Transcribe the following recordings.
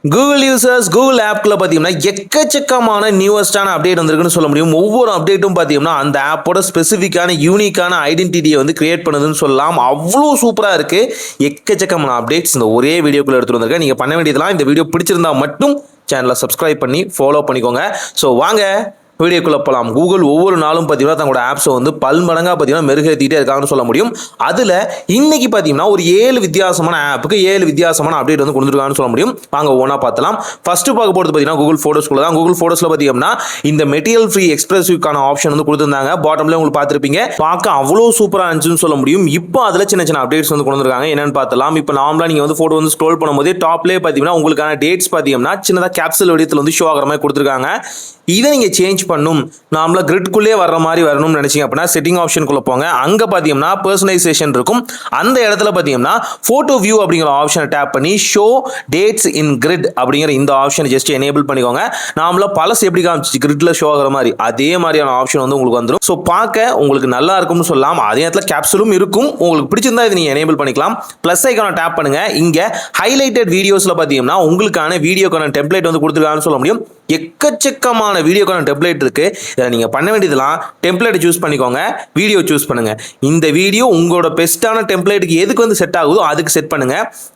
Google users Google ஆப்ல பார்த்தீங்கன்னா எக்கச்சக்கமான நியூவஸ்டான அப்டேட் வந்திருக்குன்னு சொல்ல முடியும். ஒவ்வொரு அப்டேட்டும் பார்த்தீங்கன்னா அந்த ஆப்போட ஸ்பெசிஃபிக்கான யூனிக்கான ஐடென்டிட்டியை வந்து கிரியேட் பண்ணுதுன்னு சொல்லலாம். அவ்வளோ சூப்பராக இருக்கு. எக்கச்சக்கமான அப்டேட்ஸ் இந்த ஒரே வீடியோக்குள்ள எடுத்துட்டு வந்திருக்கேன். நீங்கள் பண்ண வேண்டியதெல்லாம் இந்த வீடியோ பிடிச்சிருந்தா மட்டும் சேனலை சப்ஸ்கிரைப் பண்ணி ஃபாலோ பண்ணிக்கோங்க. ஸோ வாங்க வீடியோக்குள்ள போகலாம். கூகுள் ஒவ்வொரு நாளும் பார்த்தீங்கன்னா தங்களோட ஆப்ஸை வந்து பல்மடங்காக பார்த்தீங்கன்னா மெருகேற்றிட்டே இருக்காங்கன்னு சொல்ல முடியும். அதில் இன்னைக்கு பார்த்தீங்கன்னா ஒரு 7 வித்தியாசமான ஆப்புக்கு 7 வித்தியாசமான அப்டேட் வந்து கொடுத்துருக்காங்கன்னு சொல்ல முடியும். வாங்க ஒவ்வொன்றா பார்த்தலாம். ஃபர்ஸ்ட் பார்க்க போகிறது பார்த்தீங்கன்னா கூகுள் ஃபோட்டோஸ்குள்ள தான். கூகுள் ஃபோட்டோஸில் பார்த்தீங்கன்னா இந்த மெட்டீரியல் ஃப்ரீ எக்ஸ்பிரசிவ்க்கான ஆப்ஷன் வந்து கொடுத்துருந்தாங்க. பாட்டம்ல உங்களுக்கு பார்த்துருப்பீங்க. பார்க்க அவ்வளோ சூப்பராக இருந்துச்சுன்னு சொல்ல முடியும். இப்போ அதில் சின்ன சின்ன அப்டேட்ஸ் வந்து கொடுத்துருக்காங்க. என்னன்னு பார்த்தலாம். இப்போ நார்மலாக நீங்கள் வந்து ஃபோட்டோ வந்து ஸ்க்ரோல் பண்ணும்போது டாப்லேயே பார்த்தீங்கன்னா உங்களுக்கான டேட்ஸ் பார்த்தீங்கன்னா சின்னதாக கேப்சல் வடிவத்தில் வந்து ஷோ ஆகிற மாதிரி கொடுத்துருக்காங்க. இதை நீங்கள் சேஞ்ச் பண்ணும் நார்மலாக கிரிட்குள்ளே வர்ற மாதிரி வரணும்னு நினைச்சீங்க அப்படின்னா செட்டிங் ஆப்ஷனுக்குள்ள போங்க. அங்கே பார்த்தீங்கன்னா பர்சனலைசேஷன் இருக்கும். அந்த இடத்துல பார்த்தீங்கன்னா ஃபோட்டோ வியூ அப்படிங்கிற ஆப்ஷனை டேப் பண்ணி ஷோ டேட்ஸ் இன் கிரிட் அப்படிங்கிற இந்த ஆப்ஷனை ஜஸ்ட் எனேபிள் பண்ணிக்கோங்க. நார்மலாக பழசு எப்படி காமிச்சு கிரிட்ல ஷோ ஆகிற மாதிரி அதே மாதிரியான ஆப்ஷன் வந்து உங்களுக்கு வந்துடும். ஸோ பார்க்க உங்களுக்கு நல்லா இருக்கும்னு சொல்லலாம். அதே நேரத்தில் கேப்சலும் இருக்கும். உங்களுக்கு பிடிச்சிருந்தா இதை நீங்கள் எனேபிள் பண்ணிக்கலாம். ப்ளஸ் ஐக்கான டேப் பண்ணுங்க. இங்கே ஹைலைட்டட் வீடியோஸில் பார்த்தீங்கன்னா உங்களுக்கான வீடியோக்கான டெம்ப்ளேட் வந்து கொடுத்துருக்காங்கன்னு சொல்ல முடியும். எக்கச்சக்கமான வீடியோக்கான டெம்ப்ளேட் இருக்கு. இதில் நீங்கள் பண்ண வேண்டியதெல்லாம் டெம்ப்ளேட் சூஸ் பண்ணிக்கோங்க, வீடியோ சூஸ் பண்ணுங்க. இந்த வீடியோ உங்களோட பெஸ்ட்டான டெம்ப்ளேட்டுக்கு எதுக்கு வந்து செட் ஆகுதோ அதுக்கு செட் பண்ணுங்க.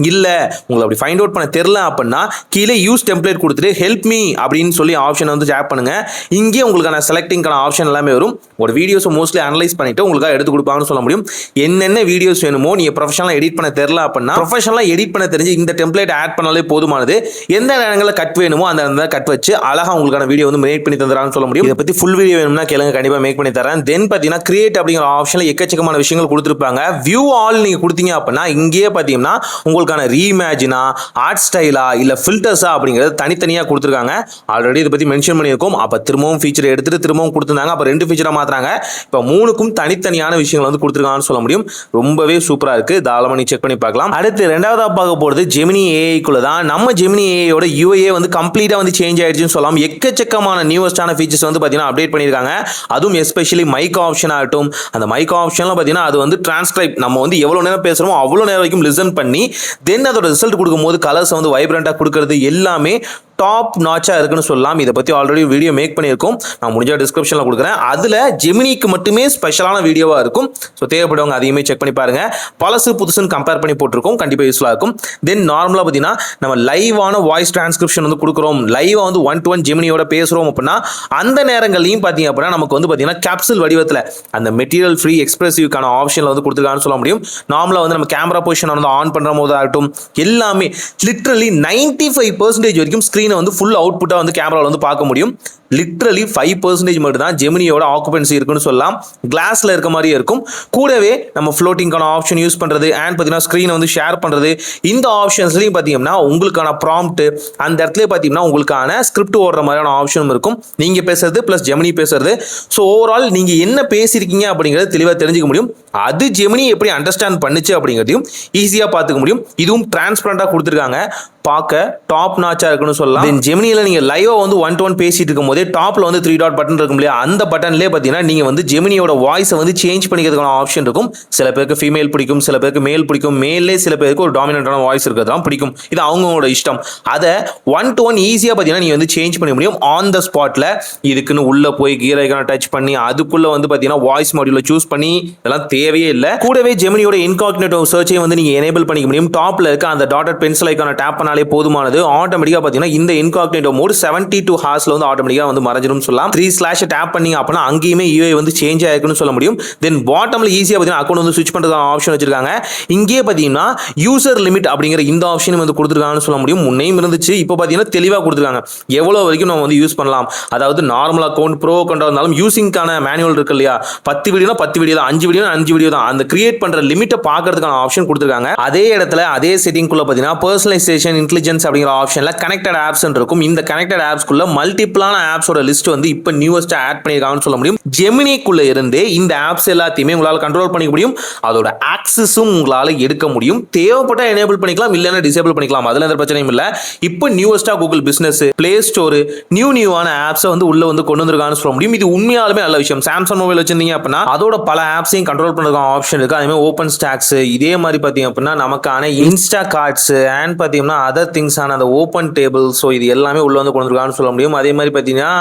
இல்லை உங்களை அப்படி ஃபைண்ட் அவுட் பண்ண தெரில அப்படின்னா கீழே யூஸ் டெம்ப்ளேட் கொடுத்துட்டு ஹெல்ப் மீ அப்படின்னு சொல்லி ஆப்ஷனை வந்து டேப் பண்ணுங்க. இங்கே உங்களுக்கான செலக்டிங்கான ஆப்ஷன் எல்லாமே வரும். ஒரு வீடியோஸை மோஸ்ட்லி அனலைஸ் பண்ணிட்டு உங்களுக்காக எடுத்து கொடுப்பாங்கன்னு சொல்ல முடியும். என்னென்ன வீடியோஸ் வேணுமோ நீங்கள் ப்ரொஃபஷனலாக எடிட் பண்ண தெரில அப்படின்னா ப்ரொஃபஷனலாக எடிட் பண்ண தெரிஞ்சு இந்த டெம்ப்ளேட் ஆட் பண்ணாலே போதுமானது. எந்த நேரங்களில் கட் வேணுமோ அந்த கட் வச்சு அழகா உங்களுக்கான வீடியோ வந்து மேக் பண்ணி தந்துறான்னு சொல்ல முடியும். இதை பத்தி ஃபுல் வீடியோ வேணும்னா கேளுங்க, கண்டிப்பா மேக் பண்ணி தரேன். தென் பாத்தீங்கன்னா கிரியேட் அப்படிங்கிற ஆப்ஷன்ல எக்கச்சக்கமான விஷயங்கள் கொடுத்துருப்பாங்க. வியூ ஆல் நீங்க கொடுத்தீங்க அப்படின்னா இங்கேயே பாத்தீங்கன்னா உங்களுக்கான ரீஇமேஜினா ஆர்ட் ஸ்டைலா இல்ல ஃபில்டர்ஸா அப்படிங்கிறது தனித்தனியா கொடுத்துருக்காங்க. ஆல்ரெடி இதை பத்தி மென்ஷன் பண்ணியிருக்கோம். அப்ப திரும்பவும் ஃபீச்சர் எடுத்துட்டு திரும்பவும் கொடுத்துருந்தாங்க. அப்ப 2 ஃபீச்சரா மாத்துறாங்க. இப்ப 3க்கும் தனித்தனியான விஷயங்கள் வந்து கொடுத்துருக்காங்கன்னு சொல்ல முடியும். ரொம்பவே சூப்பரா இருக்கு. தாராளமா நீ செக் பண்ணி பார்க்கலாம். அடுத்து ரெண்டாவதா பார்க்க போறது ஜெமினி ஏஐக்குள்ள தான். நம்ம ஜெமினி ஏஐயோட யூஐ வந்து கம்ப்ளீட்டா வந்து சேஞ்ச் ஆயிடுச்சுன்னு சொல்லலாம். எக்கச்சக்கமான நியூவஸ்டான ஃபீச்சர்ஸ் வந்து பார்த்தீங்கன்னா அப்டேட் பண்ணியிருக்காங்க. அதுவும் எஸ்பெஷலி மைக் ஆப்ஷன் ஆகட்டும். அந்த மைக் ஆப்ஷன்லாம் பார்த்தீங்கன்னா அது வந்து டிரான்ஸ்கிரைப் நம்ம வந்து எவ்வளோ நேரம் பேசுகிறோமோ அவ்வளோ நேரம் வரைக்கும் லிசன் பண்ணி தென் அதோட ரிசல்ட் கொடுக்கும்போது கலர்ஸ் வந்து வைப்ரண்டாக கொடுக்கறது எல்லாமே டாப் நாச்சா இருக்குன்னு சொல்லலாம். இதை பற்றி ஆல்ரெடி வீடியோ மேக் பண்ணியிருக்கோம். நான் முடிஞ்ச டிஸ்கிரிப்ஷனில் கொடுக்குறேன். அதில் ஜெமினிக்கு மட்டுமே ஸ்பெஷலான வீடியோவாக இருக்கும். ஸோ தேவைப்படுவங்க அதையுமே செக் பண்ணி பாருங்க. பழசு புதுசுன்னு கம்பேர் பண்ணி போட்டிருக்கோம். கண்டிப்பாக யூஸ்ஃபுல்லாக இருக்கும். தென் நார்மலாக பார்த்தீங்கன்னா நம்ம லைவான வாய்ஸ் டிரான்ஸ்கிரிப்ஷன் வந்து கொடுக்குறோம். லைவாக வந்து 1-to-1 ஜெமினியோட பேசுகிறோம் அப்படின்னா அந்த நேரங்களையும் பார்த்தீங்க அப்படின்னா நமக்கு வந்து பார்த்தீங்கன்னா கேப்சல் வடிவத்தில் அந்த மெட்டீரியல் ஃப்ரீ எக்ஸ்பிரசிவ்க்கான ஆப்ஷனில் வந்து கொடுத்துருக்கான்னு சொல்ல முடியும். நார்மலாக வந்து நம்ம கேமரா பொசிஷன் வந்து ஆன் பண்ணுற போது ஆகட்டும் எல்லாமே லிட்ரலி 95% வரைக்கும் ஸ்க்ரீன் வந்து ஃபுல் அவுட்புட்டா வந்து கேமரால வந்து பார்க்க முடியும். லிட்ரலி 5% மட்டும் தான் ஜெமினியோட ஆக்குபென்சி இருக்குன்னு சொல்லலாம். கிளாஸ்ல இருக்க மாதிரியே இருக்கும். கூடவே நம்ம ஃப்ளோட்டிங்கான ஆப்ஷன் யூஸ் பண்றது அண்ட் பார்த்தீங்கன்னா ஸ்க்ரீனை வந்து ஷேர் பண்றது இந்த ஆப்ஷன்ஸ்லையும் பார்த்தீங்கன்னா உங்களுக்கான ப்ராம்ப்ட் அந்த இடத்துல பார்த்தீங்கன்னா உங்களுக்கான ஸ்கிரிப்ட் ஓடுற மாதிரியான ஆப்ஷனும் இருக்கும். நீங்க பேசுறது பிளஸ் ஜெமினி பேசுறது. ஸோ ஓவரால் நீங்க என்ன பேசியிருக்கீங்க அப்படிங்கிறது தெளிவாக தெரிஞ்சுக்க முடியும். அது ஜெமினி எப்படி அண்டர்ஸ்டாண்ட் பண்ணுச்சு அப்படிங்கிறதையும் ஈஸியாக பார்த்துக்க முடியும். இதுவும் டிரான்ஸ்பரண்டா கொடுத்துருக்காங்க. பார்க்க டாப் நாச்சா இருக்குன்னு சொல்லலாம். தென் ஜெமினில நீங்க லைவா வந்து 1-to-1 பேசிட்டு இருக்கும் போதே டாப்ல வந்து 3 டாட் பட்டன் இருக்கும் இல்லையா, அந்த பட்டன்லேயே பார்த்தீங்கன்னா நீங்க வந்து ஜெமினியோட வாய்ஸை வந்து சேஞ்ச் பண்ணிக்கிறதுக்கான ஆப்ஷன் இருக்கும். சில பேருக்கு ஃபீமேல் பிடிக்கும், சில பேருக்கு மேல் பிடிக்கும். மேலே சில பேருக்கு ஒரு டாமினன்டான வாய்ஸ் இருக்கிறதுலாம் பிடிக்கும். இது அவங்களோட இஷ்டம். அதை 1-to-1 ஈஸியாக பார்த்தீங்கன்னா நீங்க வந்து சேஞ்ச் பண்ண முடியும் ஆன் த ஸ்பாட்ல. இதுக்குன்னு உள்ள போய் கீர் ஐகானை டச் பண்ணி அதுக்குள்ள வந்து பார்த்தீங்கன்னா வாய்ஸ் மாடியூல சூஸ் பண்ணி இதெல்லாம் தேவையே இல்லை. கூடவே ஜெமினியோட இன்காக்னிட்டோ சர்ச்சை வந்து நீங்க எனேபிள் பண்ணிக்க முடியும். டாப்ல இருக்க அந்த டாட்டட் பென்சில் ஐகானை டேப் பண்ண போதுமானது. ஆட்டோமேட்டிக்கா பாத்தீங்கன்னா இந்த இன்காக்னிட்டோ மோட் 72 ஹார்ஸ்ல வந்து ஆட்டோமேட்டிக்கா வந்து மறைஞ்சிரும் சொல்லலாம். 3 டேப் பண்ணீங்க அப்படினா அங்கேயுமே யூஐ வந்து சேஞ்ச் ஆயிருக்குன்னு சொல்ல முடியும். தென் பாட்டம்ல ஈஸியா பாத்தீங்கன்னா அக்கவுண்ட் வந்து ஸ்விட்ச் பண்றதுக்கான ஆப்ஷன் வச்சிருக்காங்க. இங்கே பாத்தீங்கன்னா யூசர் லிமிட் அப்படிங்கிற இந்த ஆப்ஷனும் வந்து கொடுத்துருக்காங்கன்னு சொல்ல முடியும். முன்னையும் இருந்துச்சு, இப்போ பாத்தீங்கன்னா தெளிவா கொடுத்துருக்காங்க. எவ்வளவு வரைக்கும் நம்ம வந்து யூஸ் பண்ணலாம். அதாவது நார்மல் அக்கவுண்ட் ப்ரோ அக்கவுண்ட் இருந்தாலும் யூசிங்கான மேனுவல் இருக்கு இல்லையா, 10 வீடியோனா 10 வீடியோ தான், 5 வீடியோ 5 வீடியோ தான். அந்த கிரியேட் பண்ற லிமிட்டை பார்க்கறதுக்கான ஆப்ஷன் கொடுத்துருக்காங்க. அதே இடத்துல அதே செட்டிங் குள்ள பாத்தீங்கன்னா பர்சனலைசேஷன் இன்டெலிஜென்ஸ் அப்படிங்கிற ஆப்ஷன்ல கனெக்டட் ஆப்ஸ் இருக்கும். இந்த கனெக்டட் ஆப்ஸ்க்குள்ள மல்டிபிளான ஆப்ஸ் ஆப்ஸோட லிஸ்ட் வந்து இப்போ நியூவஸ்டா ஆட் பண்ணியிருக்காங்கன்னு சொல்ல முடியும். ஜெமினிக்குள்ள இருந்து இந்த ஆப்ஸ் எல்லாத்தையுமே உங்களால் கண்ட்ரோல் பண்ணிக்க முடியும். அதோட ஆக்சஸும் உங்களால் எடுக்க முடியும். தேவைப்பட்ட எனேபிள் பண்ணிக்கலாம், இல்லைன்னா டிசேபிள் பண்ணிக்கலாம். அதுல எந்த பிரச்சனையும் இல்லை. இப்போ நியூவஸ்டா கூகுள் பிசினஸ், பிளே ஸ்டோர் நியூவான ஆப்ஸை வந்து உள்ள வந்து கொண்டு வந்திருக்கான்னு சொல்ல முடியும். இது உண்மையாலுமே நல்ல விஷயம். சாம்சங் மொபைல் வச்சிருந்தீங்க அப்படின்னா அதோட பல ஆப்ஸையும் கண்ட்ரோல் பண்ணுறதுக்கான ஆப்ஷன் இருக்கு. அதே மாதிரி ஓப்பன் ஸ்டாக்ஸ், இதே மாதிரி பார்த்தீங்க அப்படின்னா நமக்கான இன்ஸ்டா கார்ட்ஸ் அண்ட் பார்த்தீங்கன்னா அதர் திங்ஸ் ஆன அந்த ஓப்பன் டேபிள், ஸோ இது எல்லாமே உள்ள வந்து கொண்டு வந்திருக்கான்னு சொல்ல முடியும். அதே மாதிரி பார்த்தீங்கன்னா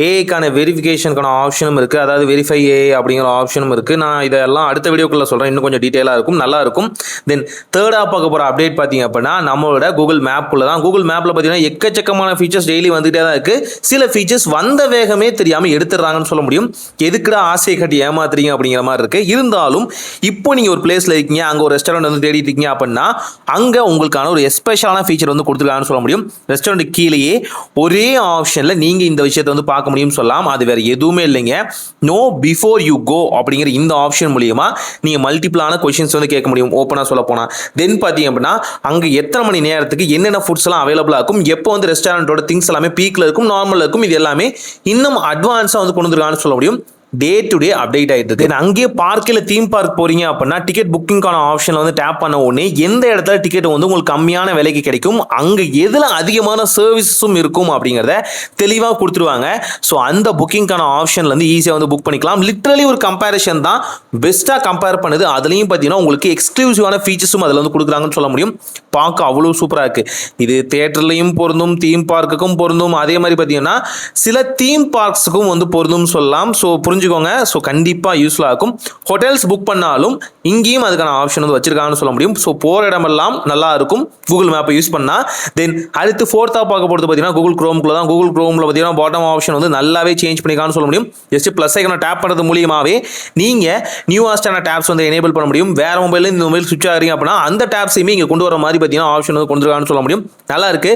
ஏஐக்கான வெரிஃபிகேஷனுக்கான ஆப்ஷனும் இருக்கு. அதாவது வெரிஃபை ஏஐ அப்படிங்கிற ஆப்ஷனும் இருக்கு. நான் இதெல்லாம் அடுத்த வீடியோக்குள்ள சொல்றேன், இன்னும் கொஞ்சம் டீடைலா இருக்கும், நல்லா இருக்கும். தென் தேர்டா பார்க்க போற அப்டேட் பார்த்தீங்க அப்படின்னா நம்மளோட கூகுள் மேப்குள்ள தான். கூகுள் மேப்ல பார்த்தீங்கன்னா எக்கச்சக்கமான ஃபீச்சர்ஸ் டெய்லி வந்துட்டே தான் இருக்கு. சில ஃபீச்சர்ஸ் வந்த வேகமே தெரியாம எடுத்துறாங்கன்னு சொல்ல முடியும். எதுக்குடா ஆசையை கட்டி ஏமாத்துறீங்க அப்படிங்கிற மாதிரி இருக்கு. இருந்தாலும் இப்போ நீங்க ஒரு பிளேஸ்ல இருக்கீங்க, அங்க ஒரு ரெஸ்டாரண்ட் வந்து தேடிட்டு இருக்கீங்க அப்படின்னா அங்க உங்களுக்கான ஒரு எஸ்பெஷலான ஃபீச்சர் வந்து கொடுத்துருக்காங்கன்னு சொல்ல முடியும். ரெஸ்டாரண்ட் கீழேயே ஒரே ஆப்ஷன்ல நீங்க இந்த விஷயத்தை வந்து பார்க்க முடியும் சொல்லலாம். அது வேற எதுவுமே இல்லைங்க, நோ பிஃபோர் யூ கோ அப்படிங்கிற இந்த ஆப்ஷன் மூலியமா நீங்க மல்டிபிளான கொஸ்டின்ஸ் வந்து கேட்க முடியும். ஓப்பனா சொல்ல போனா தென் பாத்தீங்க அப்படின்னா அங்க எத்தனை மணி நேரத்துக்கு என்னென்ன ஃபுட்ஸ் எல்லாம் அவைலபிளா இருக்கும், எப்போ வந்து ரெஸ்டாரண்டோட திங்ஸ் எல்லாமே பீக்ல இருக்கும், நார்மல்ல இருக்கும், இது எல்லாமே இன்னும் அட்வான்ஸா வந்து கொண்டு வந்துருக்கான்னு சொல்ல முடியும். டே டு டே அப்டேட் ஆயிட்டு இருக்கு. அங்கேயே பார்க்கில் தீம் பார்க் போறீங்க அப்படின்னா டிக்கெட் புக்கிங்கான ஆப்ஷன் வந்து டேப் பண்ண உடனே எந்த இடத்துல டிக்கெட் வந்து உங்களுக்கு கம்மியான விலைக்கு கிடைக்கும், அங்க எதுல அதிகமான சர்வீஸும் இருக்கும் அப்படிங்கிறத தெளிவாக கொடுத்துருவாங்க. ஸோ அந்த புக்கிங்கான ஆப்ஷன்ல இருந்து ஈஸியாக வந்து புக் பண்ணிக்கலாம். லிட்டரலி ஒரு கம்பேரிஷன் தான், பெஸ்டா கம்பேர் பண்ணுது. அதுலயும் பார்த்தீங்கன்னா உங்களுக்கு எக்ஸ்க்ளூசிவான ஃபீச்சர்ஸும் அதில் வந்து கொடுக்குறாங்கன்னு சொல்ல முடியும். பார்க்க அவ்வளோ சூப்பராக இருக்கு. இது தியேட்டர்லையும் பொருந்தும், தீம் பார்க்குக்கும் பொருந்தும், அதே மாதிரி பார்த்தீங்கன்னா சில தீம் பார்க்ஸுக்கும் வந்து பொருந்தும் சொல்லலாம். ஸோ புரிஞ்சுக்கோங்க. ஸோ கண்டிப்பாக யூஸ்ஃபுல்லாக இருக்கும். ஹோட்டல்ஸ் புக் பண்ணாலும் இங்கேயும் அதுக்கான ஆப்ஷன் வந்து வச்சிருக்காங்கன்னு சொல்ல முடியும். ஸோ போகிற இடமெல்லாம் நல்லா இருக்கும் கூகுள் மேப்பை யூஸ் பண்ணா. தென் அடுத்து ஃபோர்த்தாக பார்க்க போகிறது பார்த்தீங்கன்னா கூகுள் குரோம்குள்ள தான். கூகுள் குரோமில் பார்த்தீங்கன்னா பாட்டம் ஆப்ஷன் வந்து நல்லாவே சேஞ்ச் பண்ணிக்கான்னு சொல்ல முடியும். ஜஸ்ட் ப்ளஸ் ஐக்கனை டேப் பண்ணுறது மூலியமாகவே நீங்கள் நியூவாஸ்டான டேப்ஸ் வந்து எனேபிள் பண்ண முடியும். வேற மொபைலில் இந்த மொபைல் சுவிட்ச் ஆகிறீங்க அப்படின்னா அந்த டேப்ஸையுமே இங்கே கொண்டு வர மாதிரி பார்த்தீங்கன்னா ஆப்ஷன் வந்து கொண்டு வந்துருக்கான்னு சொல்ல முடியும். நல்லா இருக்கு.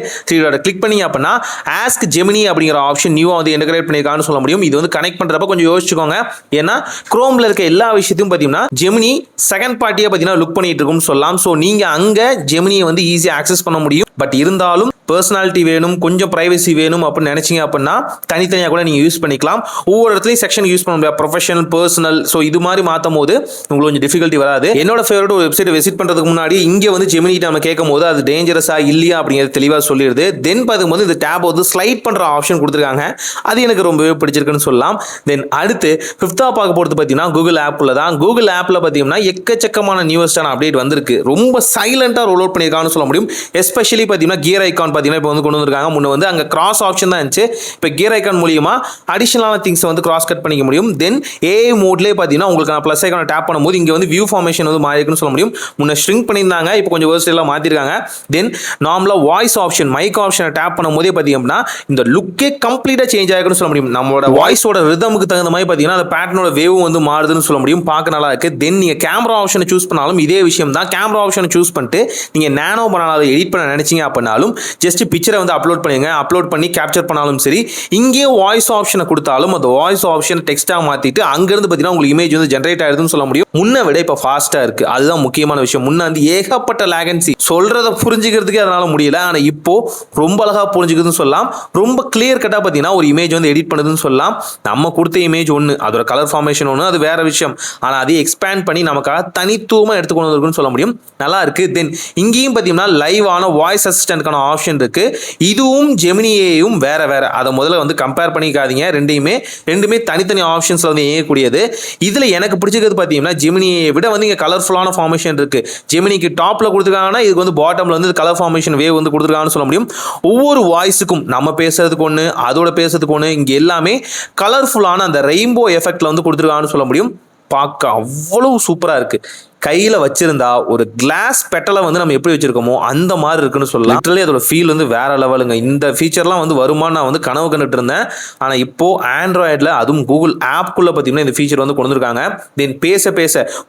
கிளிக் பண்ணீங்க அப்படின்னா ஆஸ்க் ஜெமினி அப்படிங்கிற ஆப்ஷன் நியூவா வந்து இன்டகிரேட் பண்ணிருக்கான்னு சொல்ல முடியும். இது வந்து கனெக்ட் பண்றப்ப கொஞ்சம் யோசிச்சுக்கோங்க. ஏன்னா குரோம்ல இருக்க எல்லா விஷயத்தையும் பார்த்தீங்கன்னா ஜெமினி செகண்ட் பார்ட்டியா பார்த்தீங்கன்னா லுக் பண்ணிட்டு இருக்கும்னு சொல்லலாம். ஸோ நீங்க அங்க ஜெமினியை வந்து ஈஸியாக ஆக்சஸ் பண்ண முடியும். பட் இருந்தாலும் பர்சனாலிட்டி வேணும், கொஞ்சம் பிரைவசி வேணும் அப்படின்னு நினைச்சீங்க அப்படின்னா தனித்தனியாக கூட நீங்க யூஸ் பண்ணிக்கலாம். ஒவ்வொரு இடத்துலையும் செக்ஷன் யூஸ் பண்ண முடியாது, ப்ரொஃபஷனல், பர்சனல். ஸோ இது மாதிரி மாற்றும் போது உங்களுக்கு கொஞ்சம் டிஃபிகல்ட்டி வராது. என்னோட ஃபேவரட் ஒரு வெப்சைட் விசிட் பண்றதுக்கு முன்னாடி இங்கே வந்து ஜெமினி நம்ம கேட்கும் போது அது டேஞ்சரஸா இல்லையா அப்படிங்கிறது தெளிவாக சொல்லிடுது. தென் பார்க்கும்போது இந்த டேப் வந்து ஸ்லைட் பண்ற ஆப்ஷன் கொடுத்துருக்காங்க. அது எனக்கு ரொம்பவே பிடிச்சிருக்குன்னு சொல்லலாம். தென் அடுத்து ஃபிஃப்த்தா பார்க்க போகிறது பார்த்தீங்கன்னா கூகுள் ஆப்ல தான். கூகுள் ஆப்ல பார்த்தீங்கன்னா எக்கச்சக்கமான நியூவஸ்டான அப்டேட் வந்திருக்கு. ரொம்ப சைலண்டா ரோல் அவுட் பண்ணியிருக்காங்கன்னு சொல்ல முடியும். எஸ்பெஷலி பார்த்தீங்கன்னா கியர் ஐகான் பார்த்தீங்கன்னா இப்போ வந்து கொண்டு வந்திருக்காங்க. முன்ன வந்து அங்கே கிராஸ் ஆப்ஷன் தான் இருந்துச்சு. இப்போ கியர் ஐகான் மூலியமா அடிஷனலான திங்ஸ் வந்து கிராஸ் கட் பண்ணிக்க முடியும். தென் ஏஐ மோட்லேயே பார்த்தீங்கன்னா உங்களுக்கு ப்ளஸ் ஐகானை டேப் பண்ணும்போது இங்கே வந்து வியூ ஃபார்மேஷன் வந்து மாறி இருக்குன்னு சொல்ல முடியும். முன்ன ஷ்ரிங்க் பண்ணியிருந்தாங்க, இப்போ கொஞ்சம் வேர்ஸ்டைலாக மாற்றிருக்காங்க. தென் நார்மலாக வாய்ஸ் ஆப்ஷன், மைக் ஆப்ஷனை டேப் பண்ணும்போதே பார்த்தீங்கன்னா இந்த லுக்கே கம்ப்ளீட்டாக சேஞ்ச் ஆகிருக்குன்னு சொல்ல முடியும். நம்மளோட வாய்ஸோட ரிதமுக்கு தகுந்த மாதிரி பார்த்தீங்கன்னா அந்த பேட்டர்னோட வேவும் வந்து மாறுதுன்னு சொல்ல முடியும். பார்க்க நல்லா இருக்கு. தென் நீங்கள் கேமரா ஆப்ஷனை சூஸ் பண்ணாலும் இதே விஷயம் தான். கேமரா ஆப்ஷனை சூஸ் பண்ணிட்டு நீங்கள் நேனோ பண்ணாலும் அதை எடிட் பண்ண நினைச்சீங்க அப்படின்னாலும் ஜஸ்ட் பிக்சரை வந்து அப்லோட் பண்ணுங்க. அப்லோட் பண்ணி கேப்சர் பண்ணாலும் சரி, இங்கே வாய்ஸ் ஆப்ஷனை கொடுத்தாலும் அந்த வாய்ஸ் ஆப்ஷன் டெக்ஸ்டா மாத்திட்டு அங்கிருந்து பார்த்தீங்கன்னா உங்களுக்கு இமேஜ் வந்து ஜென்ரேட் ஆயிருதுன்னு சொல்ல முடியும். முன்ன விட இப்போ ஃபாஸ்டா இருக்கு. அதுதான் முக்கியமான விஷயம். முன்ன வந்து ஏகப்பட்ட லேகன்சி, சொல்றத புரிஞ்சுக்கிறதுக்கே அதனால முடியல. ஆனா இப்போ ரொம்ப அழகா புரிஞ்சுக்குதுன்னு சொல்லலாம். ரொம்ப கிளியர் கட்டா பார்த்தீங்கன்னா ஒரு இமேஜ் வந்து எடிட் பண்ணுதுன்னு சொல்லலாம். நம்ம கொடுத்த இமேஜ் ஒன்று, அதோட கலர் ஃபார்மேஷன் ஒன்று, அது வேற விஷயம். ஆனால் அதை எக்ஸ்பேண்ட் பண்ணி நமக்காக தனித்துவமாக எடுத்துக்கொண்டு இருக்குன்னு சொல்ல முடியும். நல்லா இருக்கு. தென் இங்கேயும் பார்த்தீங்கன்னா லைவான வாய்ஸ் அசிஸ்டன்ட்கான ஆப்ஷன் இருக்கு. இதுவும் ஜெமினியையும் வேற வேற. அதை முதல்ல வந்து கம்பேர் பண்ணிக்காதீங்க. ரெண்டுமே தனித்தனி ஆப்ஷன்ஸ்ல வந்து இயங்கக்கூடியது. இதுல எனக்கு பிடிச்சிருக்கிறது பார்த்தீங்கன்னா ஜெமினியை விட வந்து இங்கே கலர்ஃபுல்லான ஃபார்மேஷன் இருக்கு. ஜெமினிக்கு டாப்ல கொடுத்துருக்காங்கன்னா இதுக்கு வந்து பாட்டம்ல வந்து கலர் ஃபார்மேஷன் வேவ் வந்து கொடுத்துருக்காங்கன்னு சொல்ல முடியும். ஒவ்வொரு வாய்ஸுக்கும் நம்ம பேசுறதுக்கு ஒன்று, அதோட பேசுறதுக்கு ஒன்று, இங்கே எல்லாமே கலர்ஃபுல்லான அந்த ரெயின்போ எஃபெக்ட்ல வந்து கொடுத்துருக்காங்கன்னு சொல்ல முடியும். பார்க்க அவ்வளவு சூப்பரா இருக்கு. கையில் வச்சிருந்தா ஒரு கிளாஸ் பெட்டலை வந்து நம்ம எப்படி வச்சிருக்கோமோ அந்த மாதிரி இருக்குன்னு சொல்லலாம். லிட்டரலி அதோட ஃபீல் வந்து வேற லெவலுங்க. இந்த ஃபீச்சர்லாம் வந்து வருமானு நான் வந்து கனவு கண்டுட்டு இருந்தேன். ஆனால் இப்போ ஆண்ட்ராய்டில் அதுவும் கூகுள் ஆப்குள்ள பார்த்தீங்கன்னா இந்த ஃபீச்சர் வந்து கொண்டு வந்திருக்காங்க. தென் பேச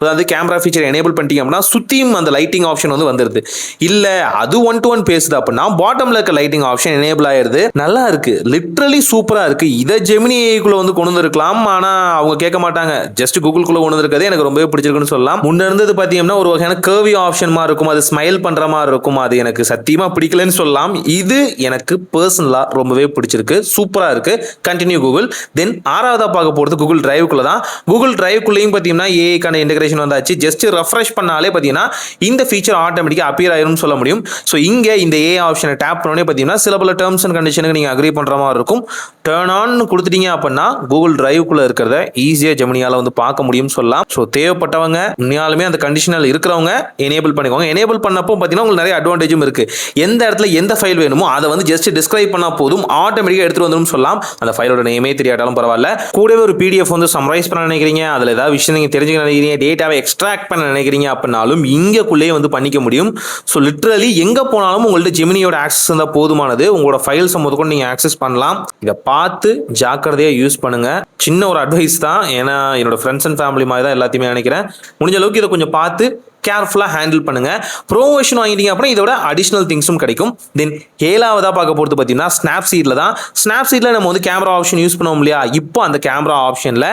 அதாவது கேமரா ஃபீச்சர் எனேபிள் பண்ணிட்டீங்க அப்படின்னா சுற்றியும் அந்த லைட்டிங் ஆப்ஷன் வந்து வந்துருது. இல்லை அது 1-to-1 பேசுது அப்படின்னா பாட்டம்ல இருக்க லைட்டிங் ஆப்ஷன் எனேபிள் ஆயிருது. நல்லா இருக்கு. லிட்டரலி சூப்பரா இருக்கு. இதை ஜெமினி ஏஐக்குள்ள வந்து கொண்டு வந்திருக்கலாம். ஆனால் அவங்க கேட்க மாட்டாங்க. ஜஸ்ட் கூகுள்குள்ள கொண்டு வந்திருக்கிறது எனக்கு ரொம்பவே பிடிச்சிருக்குன்னு சொல்லலாம். முன்ன இருந்து இருக்கிறது பார்த்தீங்கன்னா ஒரு வகையான கர்வி ஆப்ஷன் மாதிரி இருக்கும், அது ஸ்மைல் பண்ணுற மாதிரி இருக்கும். அது எனக்கு சத்தியமாக பிடிக்கலன்னு சொல்லலாம். இது எனக்கு பர்சனலாக ரொம்பவே பிடிச்சிருக்கு, சூப்பராக இருக்குது. Continue Google. தென் ஆறாவதாக பார்க்க போகிறது கூகுள் டிரைவுக்குள்ளே தான். கூகுள் டிரைவுக்குள்ளேயும் பார்த்தீங்கன்னா ஏஐக்கான இன்டெகிரேஷன் வந்தாச்சு. ஜஸ்ட் ரெஃப்ரெஷ் பண்ணாலே பார்த்தீங்கன்னா இந்த ஃபீச்சர் ஆட்டோமேட்டிக்காக அப்பியர் ஆயிரும்னு சொல்ல முடியும். ஸோ இங்கே இந்த ஏஐ ஆப்ஷனை டேப் பண்ணோடனே பார்த்தீங்கன்னா சில பல டேர்ம்ஸ் அண்ட் கண்டிஷனுக்கு நீங்கள் அக்ரி பண்ணுற மாதிரி இருக்கும். டர்ன் ஆன் கொடுத்துட்டீங்க அப்படின்னா கூகுள் டிரைவுக்குள்ளே இருக்கிறத ஈஸியாக ஜெமினியால் வந்து பார்க்க முடியும்னு சொல்லலாம். ஸோ தேவைப்பட்டவங்க உண்மையாலுமே அந்த கண்டிஷனில் இருக்கிறவங்க எனேபிள் பண்ணிக்கோங்க. எனேபிள் பண்ணப்போ பார்த்தீங்கன்னா உங்களுக்கு நிறைய அட்வான்டேஜும் இருக்குது. எந்த இடத்துல எந்த ஃபைல் வேணுமோ அதை வந்து ஜஸ்ட் டிஸ்கிரைப் பண்ணால் போதும், ஆட்டோமேட்டிக்காக எடுத்துகிட்டு வந்துடும் சொல்லலாம். அந்த ஃபைலோட நேமே தெரியாட்டாலும் பரவாயில்ல. கூடவே ஒரு பிடிஎஃப் வந்து சம்மரைஸ் பண்ண நினைக்கிறீங்க, அதில் ஏதாவது விஷயம் நீங்கள் தெரிஞ்சுக்க நினைக்கிறீங்க, டேட்டாவை எக்ஸ்ட்ராக்ட் பண்ண நினைக்கிறீங்க அப்படின்னாலும் இங்கேக்குள்ளேயே வந்து பண்ணிக்க முடியும். ஸோ லிட்ரலி எங்கே போனாலும் உங்கள்ட்ட ஜெமினியோட ஆக்சஸ் இருந்தால் போதுமானது. உங்களோட ஃபைல்ஸ் முதற்கொண்டு நீங்கள் ஆக்சஸ் பண்ணலாம். இதை பார்த்து ஜாக்கிரதையாக யூஸ் பண்ணுங்க. சின்ன ஒரு அட்வைஸ் தான், ஏன்னா என்னோட ஃப்ரெண்ட்ஸ் அண்ட் ஃபேமிலி மாதிரி தான் எல்லாத்தையுமே நினைக்கிறேன். முடிஞ்ச அளவுக்கு இதை கொஞ்சம் பார்த்து கேர்ஃபுல்லாக ஹேண்டில் பண்ணுங்க. ப்ரோ வெர்ஷன் வாங்கிட்டீங்க அப்படின்னா இதோட அடிஷனல் திங்ஸும் கிடைக்கும். தென் ஏழாவதாக பார்க்க போகிறது பார்த்தீங்கன்னா ஸ்னாப்சீடில் தான். ஸ்னாப்சீடில் நம்ம வந்து கேமரா ஆப்ஷன் யூஸ் பண்ணுவோம் இல்லையா, இப்போ அந்த கேமரா ஆப்ஷனில்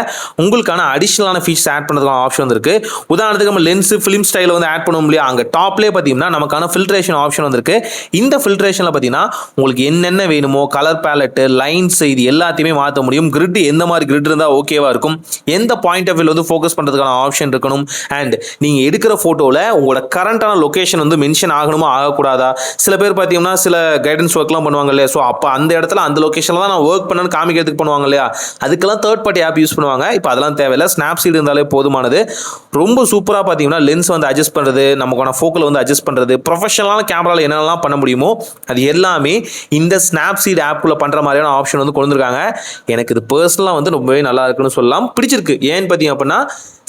உங்களுக்கான அடிஷனலான ஃபீச்சர்ஸ் ஆட் பண்ணுறதுக்கான ஆப்ஷன் வந்திருக்கு. உதாரணத்துக்கு நம்ம லென்ஸு ஃபிலிம் ஸ்டைலில் வந்து ஆட் பண்ணுவோம் இல்லையா, அங்கே டாப்லேயே பார்த்தீங்கன்னா நமக்கான ஃபில்ட்ரேஷன் ஆப்ஷன் வந்திருக்கு. இந்த ஃபில்ட்ரேஷனில் பார்த்தீங்கன்னா உங்களுக்கு என்னென்ன வேணுமோ கலர் பேலட்டு, லைன்ஸ், இது எல்லாத்தையுமே மாற்ற முடியும். கிரிட் எந்த மாதிரி கிரிட் இருந்தால் ஓகேவாக இருக்கும், எந்த பாயிண்ட் ஆஃப் வியூவில் வந்து ஃபோக்கஸ் பண்ணுறதுக்கான ஆப்ஷன் இருக்கணும், அண்ட் நீங்கள் எடுக்கிற ஃபோட்டோ உங்களோட கரண்டான லொகேஷன் வந்து மென்ஷன் ஆகணுமா ஆகக்கூடாதா. சில பேர் பார்த்தீங்கன்னா சில கைடன்ஸ் ஒர்க்லாம் பண்ணுவாங்க இல்லையா, ஸோ அப்போ அந்த இடத்துல அந்த லொகேஷனில் தான் நான் ஒர்க் பண்ணணும்னு காமிக்கிறதுக்கு பண்ணுவாங்க இல்லையா, அதுக்கெல்லாம் தேர்ட் பார்ட்டி ஆப் யூஸ் பண்ணுவாங்க. இப்போ அதெல்லாம் தேவையில்லை, ஸ்னாப்சீட் இருந்தாலே போதுமானது. ரொம்ப சூப்பராக பார்த்தீங்கன்னா லென்ஸ் வந்து அட்ஜஸ்ட் பண்ணுறது, நமக்கான ஃபோக்கல் வந்து அட்ஜஸ்ட் பண்ணுறது, ப்ரொஃபஷனலான கேமராவில் என்னென்னலாம் பண்ண முடியுமோ அது எல்லாமே இந்த ஸ்னாப்சீட் ஆப்புக்குள்ளே பண்ணுற மாதிரியான ஆப்ஷன் வந்து கொண்டு வந்திருக்காங்க. எனக்கு இது பர்சனலாக வந்து ரொம்பவே நல்லா இருக்குன்னு சொல்லலாம், பிடிச்சிருக்கு. ஏன்னு பார்த்தீங்க அப்படின்னா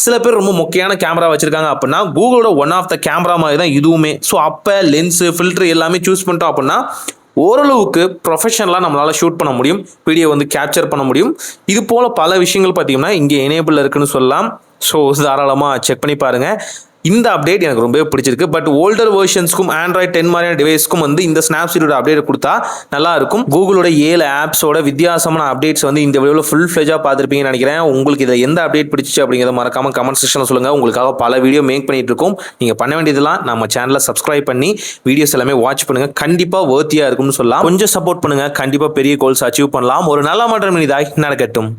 சில பேர் ரொம்ப முக்கியமான கேமரா வச்சிருக்காங்க அப்படின்னா கூகுளோட ஒன் ஆஃப் த கேமரா மாதிரி தான் இதுவுமே. ஸோ அப்போ லென்ஸு ஃபில்டர் எல்லாமே சூஸ் பண்ணிட்டோம் அப்படின்னா ஓரளவுக்கு ப்ரொஃபஷனலாக நம்மளால் ஷூட் பண்ண முடியும், வீடியோ வந்து கேப்சர் பண்ண முடியும். இது போல் பல விஷயங்கள் பார்த்தீங்கன்னா இங்கே எனேபிள் இருக்குன்னு சொல்லலாம். ஸோ தாராளமாக செக் பண்ணி பாருங்கள். இந்த அப்டேட் எனக்கு ரொம்பவே பிடிச்சிருக்கு. பட் ஓல்டர் வெர்ஷன்ஸ்க்கும் ஆண்ட்ராய்ட் 10 மாதிரியான டிவைஸ்க்கும் வந்து இந்த ஸ்னாப்சீடோட அப்டேட் கொடுத்தா நல்லா இருக்கும். கூகுளோட 7 ஆப்ஸோட வித்தியாசமான அப்டேட்ஸ் வந்து இந்த வீடியோவில் ஃபுல் ஃப்ளெஜாக பார்த்துருப்பீங்கன்னு நினைக்கிறேன். உங்களுக்கு இதில் எந்த அப்டேட் பிடிச்சிச்சு அப்படிங்கிறத மறக்காம கமெண்ட் செக்ஷனில் சொல்லுங்கள். உங்களுக்காக பல வீடியோ மேக் பண்ணிட்டு இருக்கோம். நீங்கள் பண்ண வேண்டியதெல்லாம் நம்ம சேனலை சப்ஸ்கிரைப் பண்ணி வீடியோஸ் எல்லாமே வாட்ச் பண்ணுங்கள். கண்டிப்பாக வர்த்தியாக இருக்கும்னு சொல்லலாம். கொஞ்சம் சப்போர்ட் பண்ணுங்கள், கண்டிப்பாக பெரிய கோல்ஸ் அச்சீவ் பண்ணலாம். ஒரு நல்ல மாற்றம் இதாய் நடக்கட்டும்.